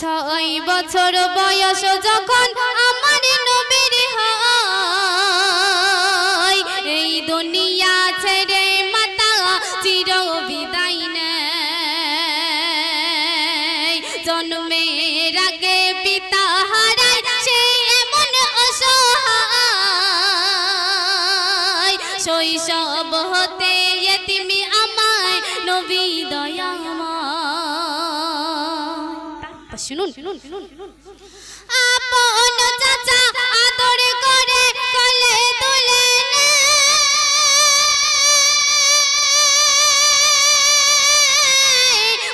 ছয় বছর বয়স যখন আমার নবীর হয় এই দুনিয়া ছেড়ে মাতা চির বিদায় নেয় জন্মের আগে পিতা হারায় সে এমন অসহায় শৈশব হতে এতিমি আমায় নবী দয়াময় শুনুন আপন চাচা আদর করে কোলে তুলে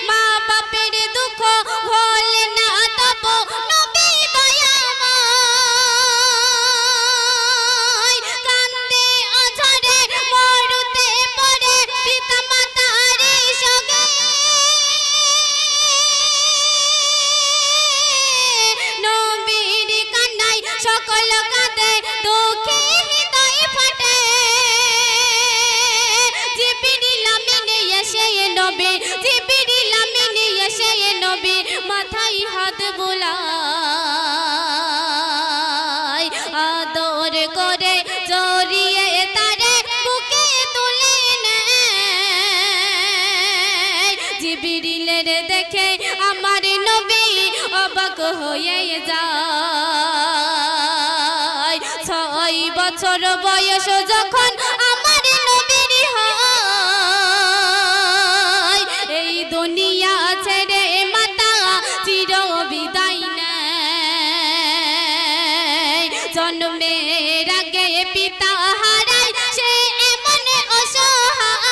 মা বাপের দুঃখ ভোলে না তবু নবী দয়াময় কান্দে অঝরে মরুতে পড়ে পিতা মাতার সঙ্গে নবীর কান্নায় সকল কাঁদে দুঃখে হৃদয় ফাটে জিবরিল আমিন এসে নবী জিবরিল আমিন এসে নবী মাথায় হাত বুলায় আদর করে জড়িয়ে তারে বুকে তুলে নেয় জিবরিলের দেখে আমার নবী অবাক হয়ে যায় ছয় বছর বয়স যখন আমার নবীর হয় এই দুনিয়া ছেড়ে মাতা চির বিদায় নেয় জন্মের আগে পিতা হারায় সে এমন অসহায়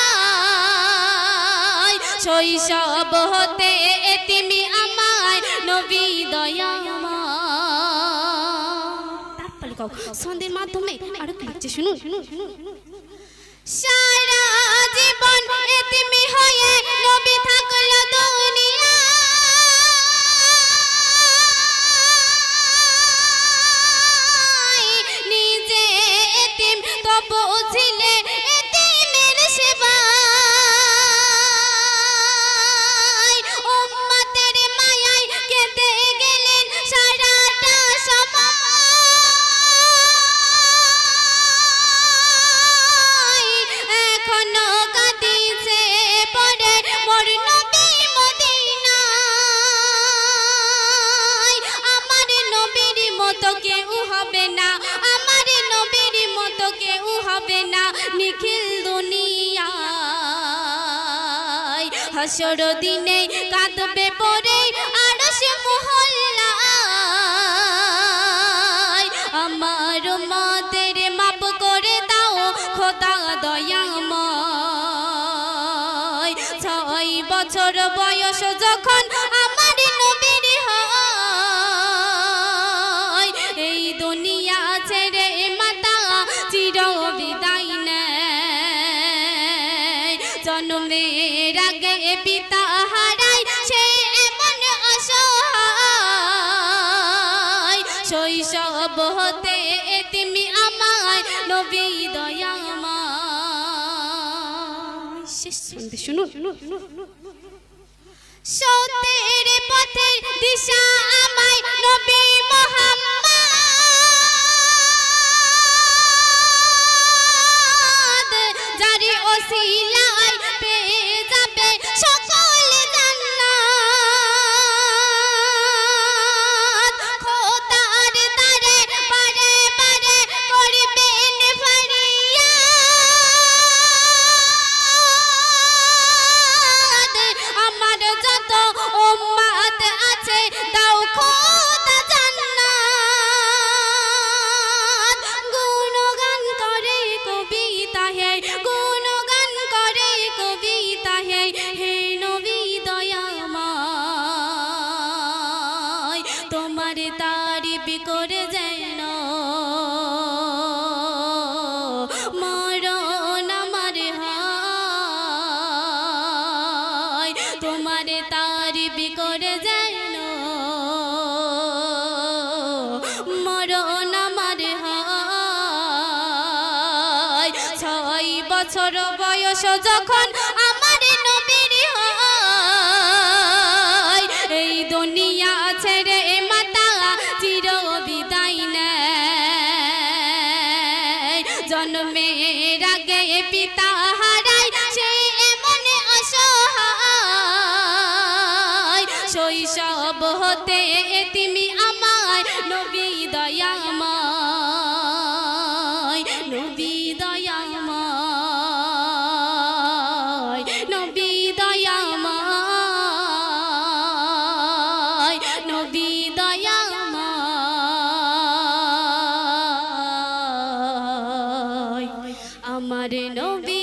শৈশব হতে এতিমি আমায় নবী দয়াময় সন্ধ্যের মাধ্যমে আরো কি লিখছে শুনুন সারা জীবন এতিমি হয়ে নবী থাকলো দুনিয়া নিজে এতিম তবু ছিলে এতিমের সেবায় উম্মতের মায়ায় কেঁদে গেলেন সারাটা সময় এখনো কাঁদিছে পড়ে মোর নবী মদিনায় আমার নবীর মতো কেউ হবে না আমার নবীর মতো কেউ হবে না নিখিল দুনিয়ায় হাসর দিনে কাঁদবে পড়ে আরশ মহল্লায় আমার মাদের মাপ করে দাও খোদা দয়াময় ছয় বছর বয়স যখন আমার নবীর হয় এই দুনিয়া ছেড়ে মাতা চির বিদায় নেয় জন্মের আগে পিতা হারায় সে এমন অসহায় শৈশব হতে এতিমি আমায় নবী দয়াময় শেষ শুনুন সত্যের পথের দিশা আমায় নবী মুহাম্মদ যারি ওসিলায় পেয়ে যাবে সকল জান্নাত খোদার দ্বারে বারে বারে করবেন ফরিয়াদ আমার যত উম্মত আছে দাও খোদা জান্নাত গুণগান করে কবিতা হে গুণগান করে কবিতা হে হে নবী দয়াময় তোমার তারিফ করে যেন মরণ আমার হয় তোমার তারিফ করে যেন মরণ আমার হয় ছয় বছর বয়স যখন আমার নবীর হয় এই দুনিয়া ছেড়ে মাতা চির বিদায় নেয় জন্মের আগে পিতা হারায় সে এমন অসহায় শৈশব হতে তুমি আমায় নবী দয়াময় নবী দয়াময় নবী দয়াময় নবী দয়াময় আমার নবী